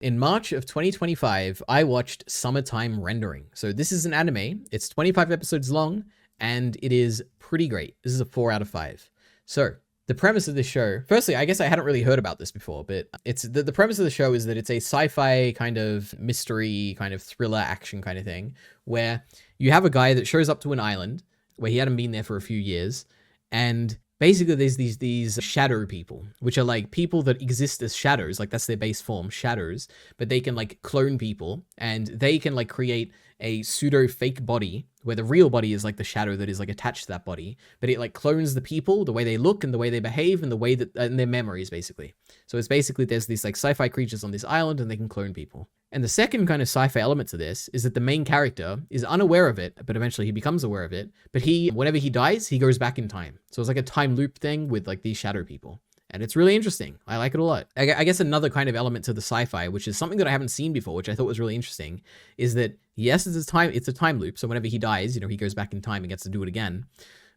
In March of 2025, I watched Summertime Rendering. So this is an anime. It's 25 episodes long, and it is pretty great. This is a 4 out of 5. So the premise of this show, firstly, I guess I hadn't really heard about this before, but it's the premise of the show is that it's a sci-fi kind of mystery, kind of thriller action kind of thing, where you have a guy that shows up to an island where he hadn't been there for a few years, and basically there's these shadow people, which are like people that exist as shadows, like that's their base form, shadows, but they can like clone people, and they can like create a pseudo fake body where the real body is like the shadow that is like attached to that body, but it like clones the people, the way they look and the way they behave and the way that and their memories basically. So it's basically there's these like sci-fi creatures on this island and they can clone people. And the second kind of sci-fi element to this is that the main character is unaware of it, but eventually he becomes aware of it. But whenever he dies, he goes back in time. So it's like a time loop thing with like these shadow people. And it's really interesting. I like it a lot. I guess another kind of element to the sci-fi, which is something that I haven't seen before, which I thought was really interesting, is that yes, it's a time loop. So whenever he dies, he goes back in time and gets to do it again.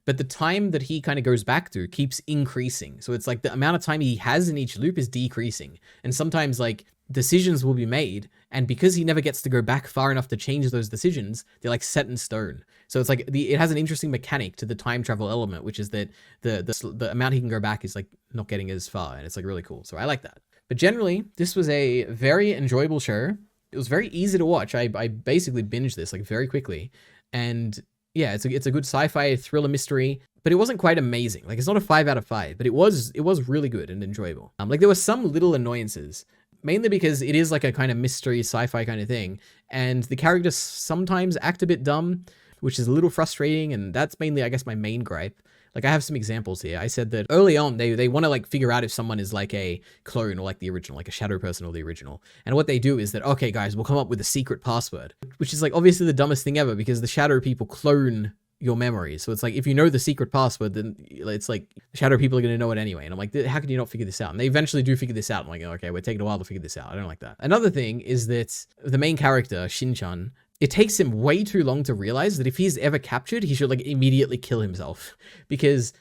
But the time that he kind of goes back to keeps increasing. So it's like the amount of time he has in each loop is decreasing. And sometimes like decisions will be made, and because he never gets to go back far enough to change those decisions, they're like set in stone. So it's like it has an interesting mechanic to the time travel element, which is that the amount he can go back is like not getting as far, and it's like really cool. So I like that. But generally, this was a very enjoyable show. It was very easy to watch. I basically binged this like very quickly, and yeah, it's a good sci-fi thriller mystery, but it wasn't quite amazing. Like it's not a 5 out of 5, but it was really good and enjoyable. Like there were some little annoyances, mainly because it is like a kind of mystery sci-fi kind of thing, and the characters sometimes act a bit dumb, which is a little frustrating, and that's mainly, I guess, my main gripe. Like I have some examples here. I said that early on they want to like figure out if someone is like a clone or like the original, like a shadow person or the original. And what they do is that, okay guys, we'll come up with a secret password, which is like obviously the dumbest thing ever, because the shadow people clone your memories. So it's like, if you know the secret password, then it's like shadow people are going to know it anyway. And I'm like, how can you not figure this out? And they eventually do figure this out. I'm like, okay, we're taking a while to figure this out. I don't like that. Another thing is that the main character, Shin-chan, it takes him way too long to realize that if he's ever captured, he should like immediately kill himself, because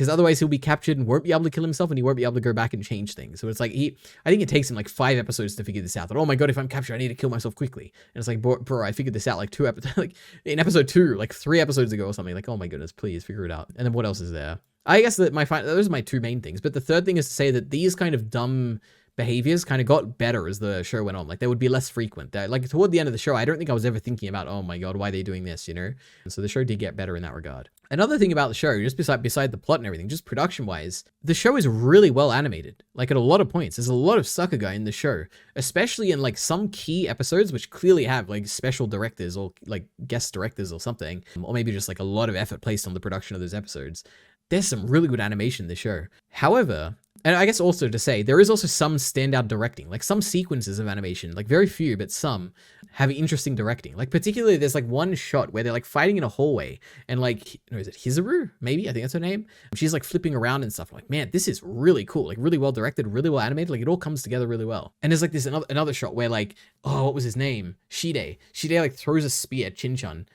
otherwise he'll be captured and won't be able to kill himself, and he won't be able to go back and change things. So it's like I think it takes him like 5 episodes to figure this out, that, oh my God, if I'm captured, I need to kill myself quickly. And it's like, bro, I figured this out like 2 episodes, like in episode 2, like 3 episodes ago or something. Like, oh my goodness, please figure it out. And then what else is there? I guess that those are my 2 main things. But the third thing is to say that these kind of dumb behaviors kind of got better as the show went on. Like they would be less frequent. Like toward the end of the show, I don't think I was ever thinking about, oh my God, why are they doing this, And so the show did get better in that regard. Another thing about the show, just beside the plot and everything, just production wise, the show is really well animated. Like at a lot of points, there's a lot of Sakuga in the show, especially in like some key episodes, which clearly have like special directors or like guest directors or something, or maybe just like a lot of effort placed on the production of those episodes. There's some really good animation in the show. However, and I guess also to say, there is also some standout directing, like some sequences of animation, like very few, but some have interesting directing. Like particularly there's like one shot where they're like fighting in a hallway, and like, is it Hizuru? Maybe, I think that's her name. She's like flipping around and stuff. I'm like, man, this is really cool. Like really well directed, really well animated. Like it all comes together really well. And there's like this another shot where like, oh, what was his name? Shide like throws a spear at Shinchan,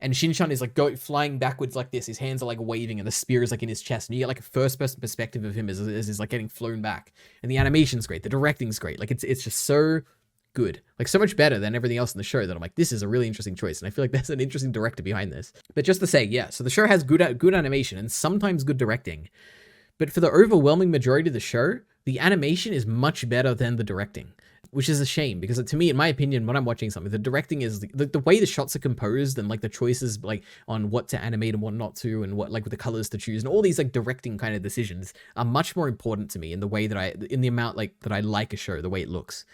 and Shinchan is like flying backwards like this. His hands are like waving, and the spear is like in his chest, and you get like a first person perspective of him as he's like getting flown back. And the animation's great, the directing's great. Like it's just so good, like so much better than everything else in the show, that I'm like, this is a really interesting choice, and I feel like there's an interesting director behind this. But just to say, yeah, so the show has good animation and sometimes good directing, but for the overwhelming majority of the show, the animation is much better than the directing, which is a shame, because to me, in my opinion, when I'm watching something, the directing is the way the shots are composed, and like the choices like on what to animate and what not to, and what like with the colors to choose, and all these like directing kind of decisions are much more important to me in the way that in the amount like that I like a show, the way it looks.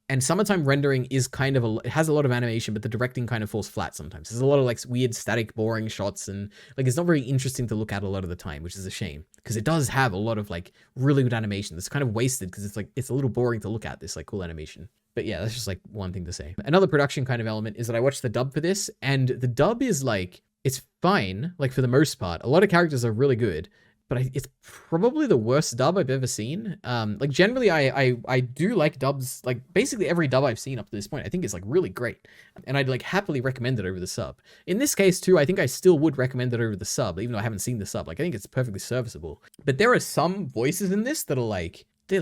And Summertime Rendering is kind of it has a lot of animation, but the directing kind of falls flat sometimes. There's a lot of like weird, static, boring shots, and like it's not very interesting to look at a lot of the time, which is a shame, because it does have a lot of like really good animation that's kind of wasted, because it's a little boring to look at, this like cool animation. But yeah, that's just like one thing to say. Another production kind of element is that I watched the dub for this, and the dub is like, it's fine, like for the most part. A lot of characters are really good, but it's probably the worst dub I've ever seen. Like generally I do like dubs, like basically every dub I've seen up to this point I think is like really great, and I'd like happily recommend it over the sub. In this case too, I think I still would recommend it over the sub, even though I haven't seen the sub. Like I think it's perfectly serviceable. But there are some voices in this that are like, they're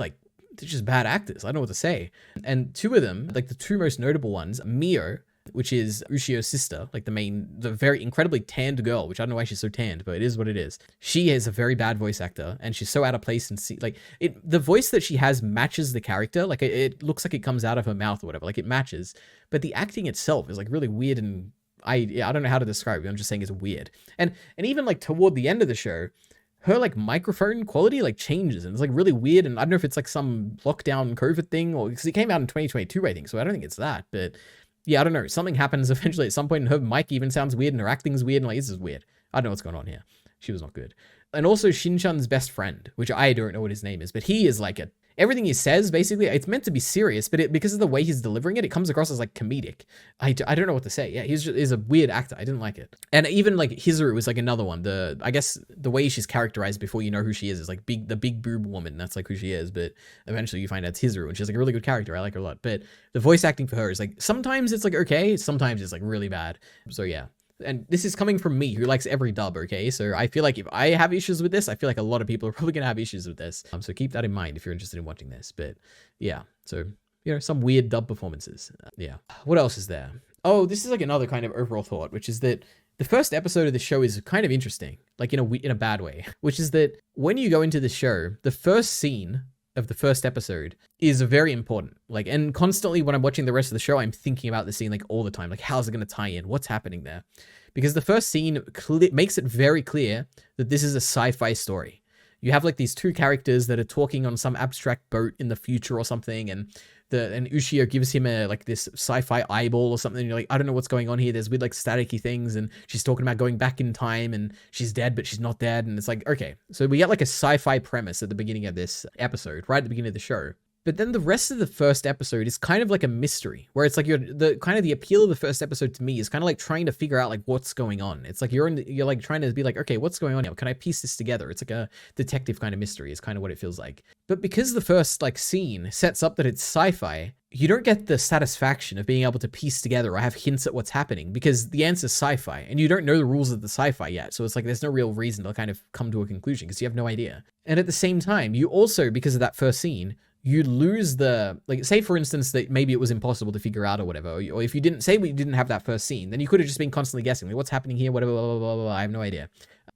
they're just bad actors. I don't know what to say. And two of them, like the two most notable ones, Mio, which is Ushio's sister, like the very incredibly tanned girl, which I don't know why she's so tanned, but it is what it is. She is a very bad voice actor, and she's so out of place, and the voice that she has matches the character. Like it looks like it comes out of her mouth or whatever, like it matches. But the acting itself is like really weird, and I don't know how to describe it. I'm just saying it's weird. And even like toward the end of the show, her like microphone quality like changes, and it's like really weird. And I don't know if it's like some lockdown COVID thing, or because it came out in 2022, I think. So I don't think it's that, but yeah, I don't know. Something happens eventually at some point, and her mic even sounds weird, and her acting's weird, and like, this is weird. I don't know what's going on here. She was not good. And also Shin-chan's best friend, which I don't know what his name is, but he is like everything he says, basically, it's meant to be serious, but because of the way he's delivering it, it comes across as like comedic. I don't know what to say. Yeah, he's a weird actor. I didn't like it. And even like Hizuru was like another one. I guess the way she's characterized before you know who she is like the big boob woman. That's like who she is. But eventually you find out it's Hizuru, and she's like a really good character. I like her a lot. But the voice acting for her is like, sometimes it's like okay, sometimes it's like really bad. So yeah. And this is coming from me, who likes every dub, okay? So I feel like if I have issues with this, I feel like a lot of people are probably going to have issues with this. So keep that in mind if you're interested in watching this. But yeah, so, you know, some weird dub performances. Yeah. What else is there? Oh, this is like another kind of overall thought, which is that the first episode of the show is kind of interesting, like in a bad way, which is that when you go into the show, the first scene of the first episode is very important. Like, and constantly when I'm watching the rest of the show, I'm thinking about the scene like all the time. Like, how's it going to tie in? What's happening there? Because the first scene makes it very clear that this is a sci-fi story. You have like these two characters that are talking on some abstract boat in the future or something, and Ushio gives him this sci-fi eyeball or something. And you're like, I don't know what's going on here. There's weird like staticky things, and she's talking about going back in time, and she's dead, but she's not dead. And it's like, okay, so we get like a sci-fi premise at the beginning of this episode, right at the beginning of the show. But then the rest of the first episode is kind of like a mystery, where it's like the appeal of the first episode to me is kind of like trying to figure out like what's going on. It's like you're like trying to be like, okay, what's going on here? Can I piece this together? It's like a detective kind of mystery is kind of what it feels like. But because the first like scene sets up that it's sci-fi, you don't get the satisfaction of being able to piece together or have hints at what's happening, because the answer's sci-fi and you don't know the rules of the sci-fi yet. So it's like there's no real reason to kind of come to a conclusion because you have no idea. And at the same time, you also, because of that first scene, you lose like, say for instance that maybe it was impossible to figure out or whatever, or if you didn't say we didn't have that first scene, then you could have just been constantly guessing, like, what's happening here, whatever, blah, blah, blah, blah, I have no idea.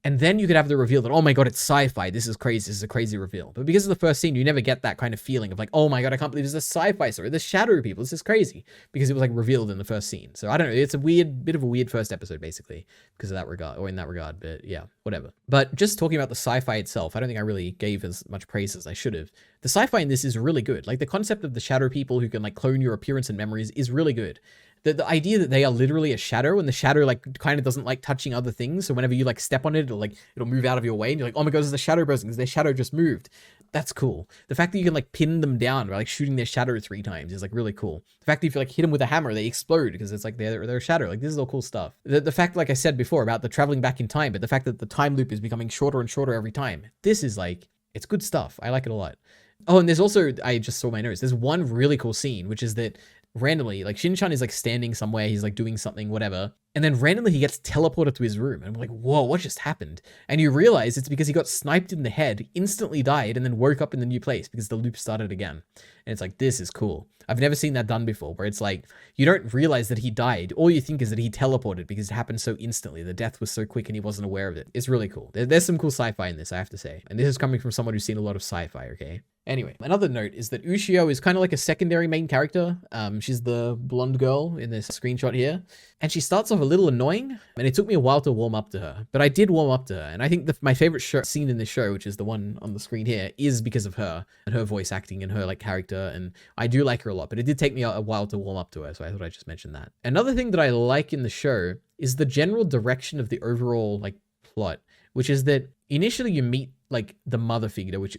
And then you could have the reveal that, oh my god, it's sci-fi, this is crazy, this is a crazy reveal. But because of the first scene, you never get that kind of feeling of like, oh my god, I can't believe this is a sci-fi story, the shadow people, this is crazy, because it was like revealed in the first scene. So I don't know, it's a bit of a weird first episode basically, because of that regard, or in that regard, but yeah, whatever. But just talking about the sci-fi itself, I don't think I really gave as much praise as I should have. The sci-fi in this is really good. Like the concept of the shadow people who can like clone your appearance and memories is really good. The idea that they are literally a shadow, and the shadow like kind of doesn't like touching other things, so whenever you like step on it, it'll move out of your way, and you're like, oh my god, there's a shadow person because their shadow just moved. That's cool. The fact that you can like pin them down by like shooting their shadow 3 times is like really cool. The fact that if you like hit them with a hammer, they explode because it's like they're a shadow. Like this is all cool stuff. The fact, like I said before, about the traveling back in time, but the fact that the time loop is becoming shorter and shorter every time. This is like, it's good stuff. I like it a lot. Oh, and there's also, I just saw my notes, there's one really cool scene, which is that randomly, like Shin-chan is like standing somewhere, he's like doing something, whatever, and then randomly he gets teleported to his room, and I'm like, whoa, what just happened? And you realize it's because he got sniped in the head, instantly died, and then woke up in the new place because the loop started again. And it's like, this is cool. I've never seen that done before, where it's like, you don't realize that he died. All you think is that he teleported because it happened so instantly. The death was so quick and he wasn't aware of it. It's really cool. There's some cool sci-fi in this, I have to say. And this is coming from someone who's seen a lot of sci-fi, okay? Anyway, another note is that Ushio is kind of like a secondary main character. She's the blonde girl in this screenshot here. And she starts off a little annoying, and it took me a while to warm up to her. But I did warm up to her, and I think my favorite scene in this show, which is the one on the screen here, is because of her and her voice acting and her like character, and I do like her a lot, but it did take me a while to warm up to her, so I thought I'd just mention that. Another thing that I like in the show is the general direction of the overall like plot, which is that initially you meet like the mother figure, which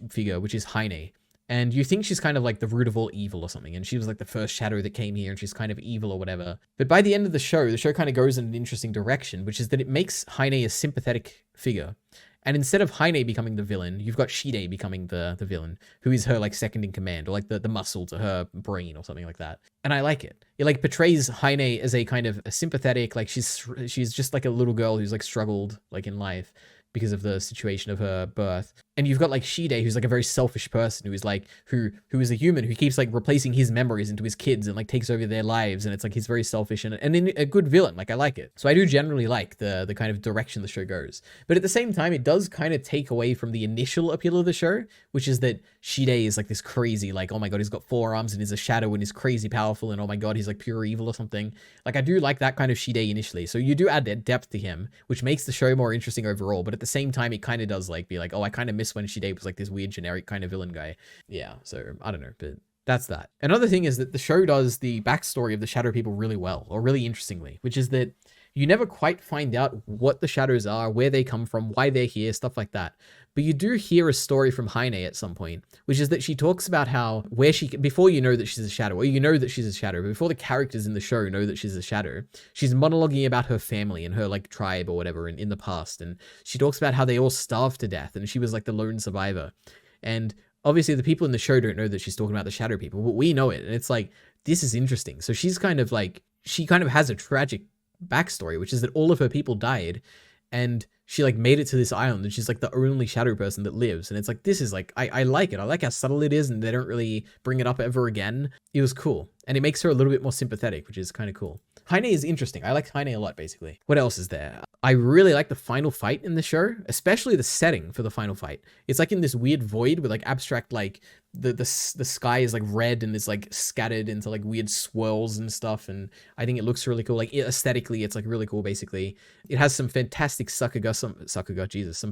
is Heine. And you think she's kind of like the root of all evil or something. And she was like the first shadow that came here and she's kind of evil or whatever. But by the end of the show kind of goes in an interesting direction, which is that it makes Heine a sympathetic figure. And instead of Heine becoming the villain, you've got Shide becoming the villain, who is her like second in command, or like the muscle to her brain or something like that. And I like it. It like portrays Heine as a kind of a sympathetic, like she's just like a little girl who's like struggled like in life because of the situation of her birth. And you've got like Shide, who's like a very selfish person, who is like who is a human who keeps like replacing his memories into his kids and like takes over their lives, and it's like he's very selfish and in a good villain. Like I like it. So I do generally like the kind of direction the show goes. But at the same time, it does kind of take away from the initial appeal of the show, which is that Shide is like this crazy, like, oh my god, he's got 4 arms and he's a shadow and he's crazy powerful, and oh my god, he's like pure evil or something. Like I do like that kind of Shide initially. So you do add that depth to him, which makes the show more interesting overall. But at the same time, it kind of does like be like, oh, I kind of miss when Shide was like this weird generic kind of villain guy. Yeah, so I don't know, but that's that. Another thing is that the show does the backstory of the Shadow people really well, or really interestingly, which is that you never quite find out what the Shadows are, where they come from, why they're here, stuff like that. But you do hear a story from Heine at some point, which is that she talks about how before you know that she's a shadow, or you know that she's a shadow, but before the characters in the show know that she's a shadow, she's monologuing about her family and her like tribe or whatever in the past. And she talks about how they all starved to death and she was like the lone survivor. And obviously the people in the show don't know that she's talking about the shadow people, but we know it. And it's like, this is interesting. So she's kind of like, she kind of has a tragic backstory, which is that all of her people died and she like made it to this island and she's like the only shadow person that lives. And it's like, this is like, I like it. I like how subtle it is and they don't really bring it up ever again. It was cool. And it makes her a little bit more sympathetic, which is kind of cool. Heine is interesting. I like Heine a lot, basically. What else is there? I really like the final fight in the show, especially the setting for the final fight. It's like in this weird void with like abstract, like the sky is like red and it's like scattered into like weird swirls and stuff. And I think it looks really cool. Like aesthetically, it's like really cool, basically. It has some fantastic some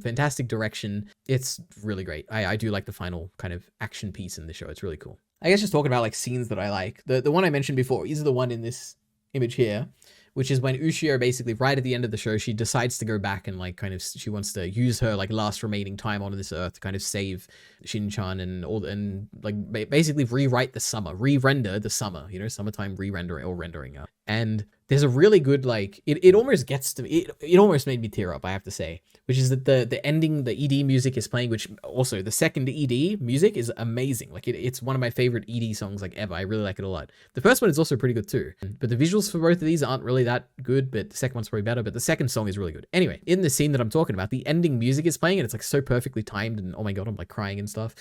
fantastic direction. It's really great. I do like the final kind of action piece in the show. It's really cool. I guess just talking about like scenes that I like. The one I mentioned before is the one in this image here, which is when Ushio basically right at the end of the show, she decides to go back and like kind of, she wants to use her like last remaining time on this earth to kind of save Shin-chan and like basically rewrite the summer, re-render the summer, you know, summertime re-rendering or rendering up. And there's a really good, like, it almost gets to me, it almost made me tear up, I have to say, which is that the ending, the ED music is playing, which also the second ED music is amazing. Like it's one of my favorite ED songs like ever. I really like it a lot. The first one is also pretty good too, but the visuals for both of these aren't really that good, but the second one's probably better, but the second song is really good. Anyway, in the scene that I'm talking about, the ending music is playing and it's like so perfectly timed and oh my god, I'm like crying and stuff.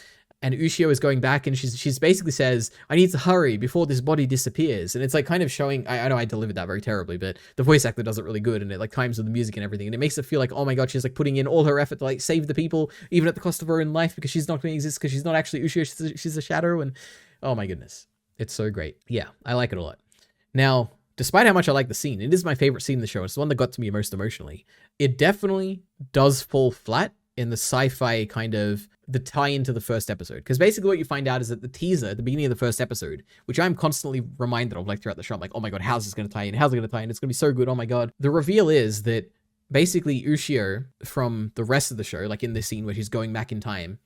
And Ushio is going back and she's basically says, I need to hurry before this body disappears. And it's like kind of showing, I know I delivered that very terribly, but the voice actor does it really good and it like times with the music and everything. And it makes it feel like, oh my god, she's like putting in all her effort to like save the people, even at the cost of her own life, because she's not going to exist because she's not actually Ushio, she's a shadow. And oh my goodness, it's so great. Yeah, I like it a lot. Now, despite how much I like the scene, it is my favorite scene in the show. It's the one that got to me most emotionally. It definitely does fall flat in the sci-fi kind of the tie into the first episode. Because basically what you find out is that the teaser at the beginning of the first episode, which I'm constantly reminded of like throughout the show, I'm like, oh my god, how's this going to tie in? How's it going to tie in? It's going to be so good. Oh my god. The reveal is that basically Ushio from the rest of the show, like in this scene where she's going back in time,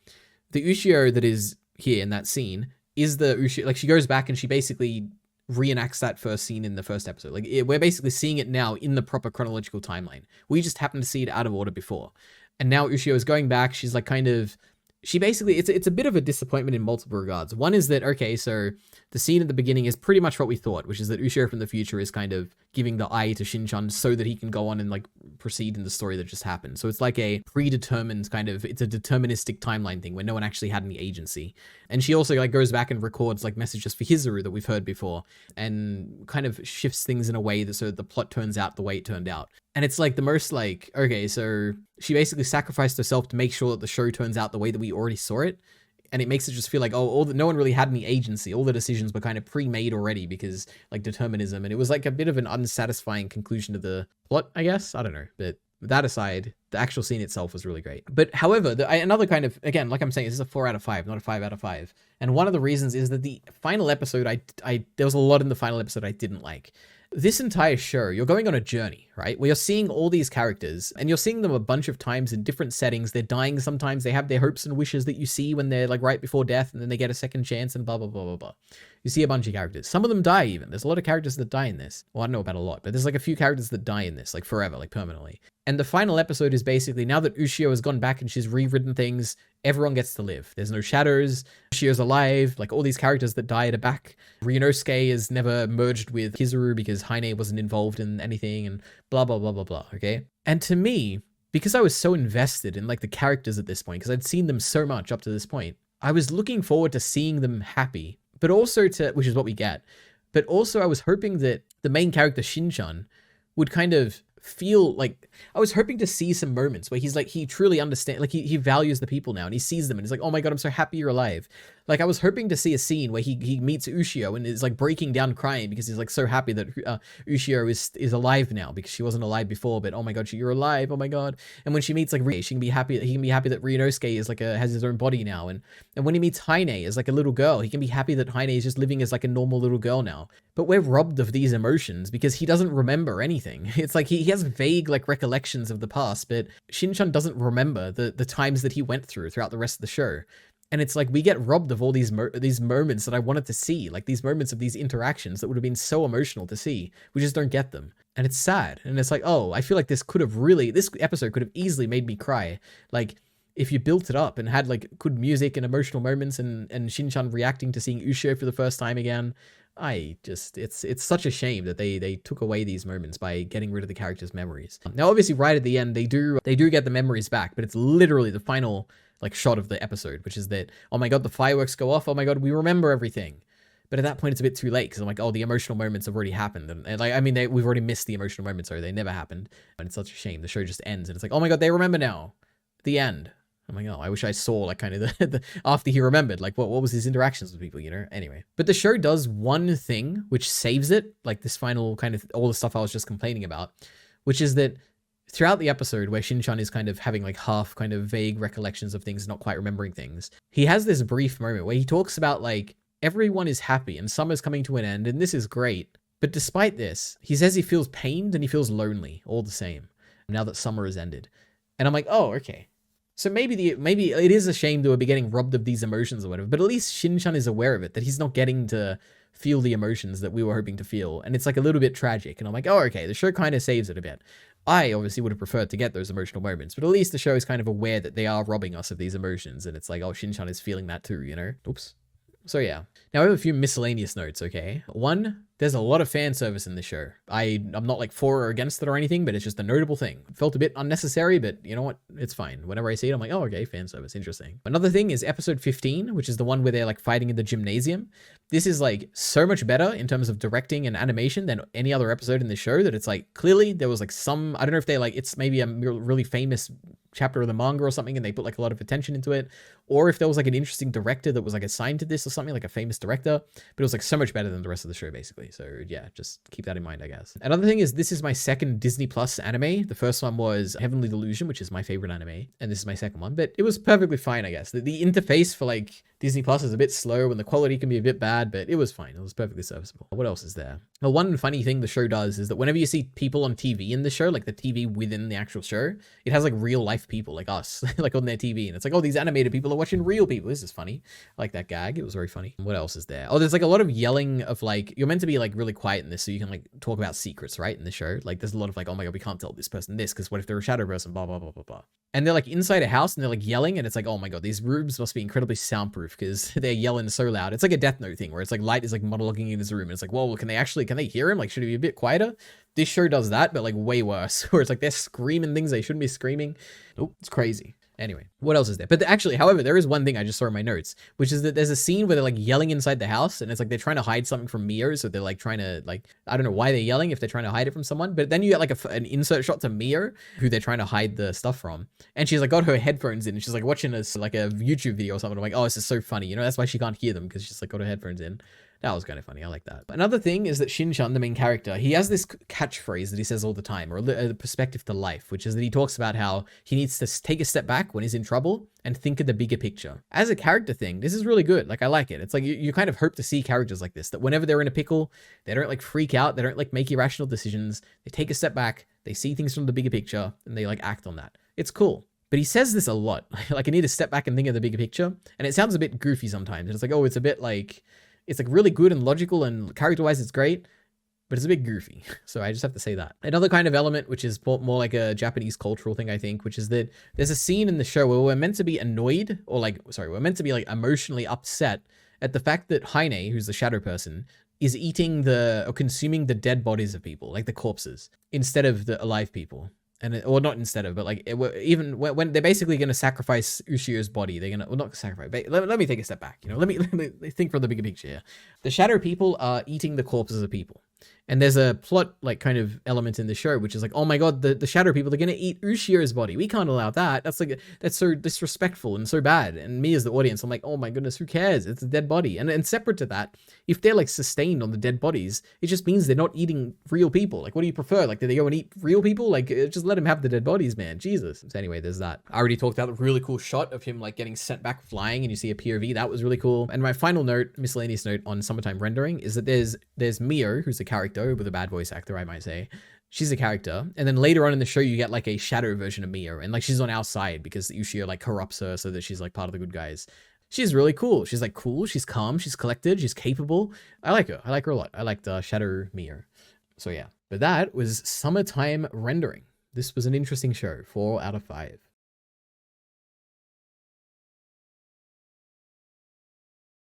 the Ushio that is here in that scene is the Ushio, like she goes back and she basically reenacts that first scene in the first episode. Like we're basically seeing it now in the proper chronological timeline. We just happened to see it out of order before. And now Ushio is going back. She's like kind of, she basically, it's a bit of a disappointment in multiple regards. One is that, okay, so the scene at the beginning is pretty much what we thought, which is that Ushio from the future is kind of giving the eye to Shin-chan so that he can go on and like proceed in the story that just happened. So it's like a predetermined kind of, it's a deterministic timeline thing where no one actually had any agency. And she also like goes back and records like messages for Hizuru that we've heard before and kind of shifts things in a way that so that the plot turns out the way it turned out. And it's like the most like, okay, so she basically sacrificed herself to make sure that the show turns out the way that we already saw it. And it makes it just feel like, oh, no one really had any agency. All the decisions were kind of pre-made already because like determinism. And it was like a bit of an unsatisfying conclusion to the plot, I guess. I don't know. But that aside, the actual scene itself was really great. But however, another kind of, again, like I'm saying, this is a 4 out of 5, not a 5 out of 5. And one of the reasons is that the final episode, there was a lot in the final episode I didn't like. This entire show, you're going on a journey, right? Where you're seeing all these characters and you're seeing them a bunch of times in different settings. They're dying sometimes. They have their hopes and wishes that you see when they're like right before death and then they get a second chance and blah, blah, blah, blah, blah. You see a bunch of characters. Some of them die even. There's a lot of characters that die in this. Well, I don't know about a lot, but there's like a few characters that die in this, like forever, like permanently. And the final episode is basically now that Ushio has gone back and she's rewritten things, everyone gets to live. There's no shadows. Ushio's alive. Like all these characters that died are back. Ryunosuke is never merged with Hizuru because Heine wasn't involved in anything and blah, blah, blah, blah, blah. Okay. And to me, because I was so invested in like the characters at this point, because I'd seen them so much up to this point, I was looking forward to seeing them happy, but also to, which is what we get, but also I was hoping that the main character Shin-chan would kind of feel like, I was hoping to see some moments where he's like, he truly understands, like he values the people now and he sees them and he's like, oh my God, I'm so happy you're alive. Like I was hoping to see a scene where he meets Ushio and is like breaking down crying because he's like so happy that Ushio is alive now because she wasn't alive before, but oh my God, you're alive, oh my God. And when she meets like Rie, she can be happy, he can be happy that Ryunosuke is like has his own body now. And when he meets Haine as like a little girl, he can be happy that Haine is just living as like a normal little girl now. But we're robbed of these emotions because he doesn't remember anything. It's like he has vague like recollections of the past, but Shin-chan doesn't remember the times that he went throughout the rest of the show. And it's like we get robbed of all these moments that I wanted to see, like these moments of these interactions that would have been so emotional to see. We just don't get them. And it's sad. And it's like, oh, I feel like this episode could have easily made me cry. Like if you built it up and had like good music and emotional moments and Shin-chan reacting to seeing Ushio for the first time again. It's such a shame that they took away these moments by getting rid of the characters' memories. Now, obviously right at the end, they do get the memories back, but it's literally the final like shot of the episode, which is that, oh my God, the fireworks go off. Oh my God, we remember everything. But at that point, it's a bit too late because I'm like, oh, the emotional moments have already happened. And like, I mean, we've already missed the emotional moments, or they never happened. And it's such a shame. The show just ends and it's like, oh my God, they remember now. The end. I'm like, oh, I wish I saw like kind of the after he remembered, like what was his interactions with people, you know? Anyway, but the show does one thing which saves it, like this final kind of all the stuff I was just complaining about, which is that throughout the episode where Shin-chan is kind of having like half kind of vague recollections of things, not quite remembering things, he has this brief moment where he talks about like everyone is happy and summer's coming to an end and this is great. But despite this, he says he feels pained and he feels lonely all the same now that summer has ended. And I'm like, oh, okay. So maybe it is a shame to be getting robbed of these emotions or whatever, but at least Shin-chan is aware of it, that he's not getting to feel the emotions that we were hoping to feel. And it's like a little bit tragic. And I'm like, oh, okay, the show kind of saves it a bit. I obviously would have preferred to get those emotional moments, but at least the show is kind of aware that they are robbing us of these emotions. And it's like, oh, Shin-chan is feeling that too, you know? Oops. So yeah. Now I have a few miscellaneous notes, okay? One, there's a lot of fan service in this show. I'm not like for or against it or anything, but it's just a notable thing. It felt a bit unnecessary, but you know what? It's fine. Whenever I see it, I'm like, oh, okay, fan service, interesting. Another thing is episode 15, which is the one where they're like fighting in the gymnasium. This is like so much better in terms of directing and animation than any other episode in the show, that it's like clearly there was like some, I don't know if they like, it's maybe a really famous chapter of the manga or something and they put like a lot of attention into it, or if there was like an interesting director that was like assigned to this or something, like a famous director, but it was like so much better than the rest of the show basically. So yeah, just keep that in mind, I guess. Another thing is this is my second Disney Plus anime. The first one was Heavenly Delusion, which is my favorite anime, and this is my second one, but it was perfectly fine, I guess. The interface for like Disney Plus is a bit slow and the quality can be a bit bad, but it was fine. It was perfectly serviceable. What else is there? Well, one funny thing the show does is that whenever you see people on TV in the show, like the TV within the actual show, it has like real life people like us, like on their TV. And it's like, oh, these animated people are watching real people. This is funny. I like that gag. It was very funny. What else is there? Oh, there's like a lot of yelling of like, you're meant to be like really quiet in this so you can like talk about secrets, right? In the show. Like there's a lot of like, oh my God, we can't tell this person this because what if they're a shadow person, blah, blah, blah, blah, blah. And they're like inside a house and they're like yelling and it's like, oh my God, these rooms must be incredibly soundproof because they're yelling so loud. It's like a Death Note thing where it's like Light is like monologuing in his room and it's like, whoa, can they hear him? Like, should he be a bit quieter? This show does that, but like way worse, where it's like they're screaming things they shouldn't be screaming. Nope, it's crazy. Anyway, what else is there? But actually, however, there is one thing I just saw in my notes, which is that there's a scene where they're like yelling inside the house and it's like they're trying to hide something from Mio. So they're like trying to like, I don't know why they're yelling if they're trying to hide it from someone, but then you get like an insert shot to Mio who they're trying to hide the stuff from. And she's like got her headphones in and she's like watching this like a YouTube video or something. I'm like, oh, this is so funny. You know, that's why she can't hear them because she's like got her headphones in. That was kind of funny. I like that. Another thing is that Shin-chan, the main character, he has this catchphrase that he says all the time, or a perspective to life, which is that he talks about how he needs to take a step back when he's in trouble and think of the bigger picture. As a character thing, this is really good. Like, I like it. It's like you kind of hope to see characters like this, that whenever they're in a pickle, they don't like freak out. They don't like make irrational decisions. They take a step back, they see things from the bigger picture, and they like act on that. It's cool. But he says this a lot. Like, I need to step back and think of the bigger picture. And it sounds a bit goofy sometimes. It's like, oh, it's a bit like, it's like really good and logical and character-wise it's great, but it's a bit goofy. So I just have to say that. Another kind of element, which is more like a Japanese cultural thing, I think, which is that there's a scene in the show where we're meant to be annoyed or like, sorry, we're meant to be like emotionally upset at the fact that Haine, who's the shadow person, is eating or consuming the dead bodies of people, like the corpses, instead of the alive people. or not instead of, but like even when they're basically going to sacrifice Ushio's body, they're gonna, well, not sacrifice. Let me take a step back. Let me think from the bigger picture here. The Shadow people are eating the corpses of people. And there's a plot like kind of element in the show, which is like, oh my god, the Shadow people are gonna eat Ushio's body. We can't allow that. That's so disrespectful and so bad. And me as the audience, I'm like, oh my goodness, who cares? It's a dead body. And separate to that, if they're like sustained on the dead bodies, it just means they're not eating real people. Like, what do you prefer? Like, do they go and eat real people? Like, just let them have the dead bodies, man. Jesus. So anyway, there's that. I already talked about the really cool shot of him like getting sent back flying, and you see a POV. That was really cool. And my final note, miscellaneous note on Summertime Rendering, is that there's Mio, who's a character with a bad voice actor, I might say. She's a character, and then later on in the show you get like a shadow version of Mio, and like she's on our side because Ushio like corrupts her so that she's like part of the good guys. She's really cool. She's like cool, she's calm, she's collected, she's capable. I like her a lot. I liked Shadow Mio. So yeah, but that was Summertime Rendering. This was an interesting show, 4 out of 5.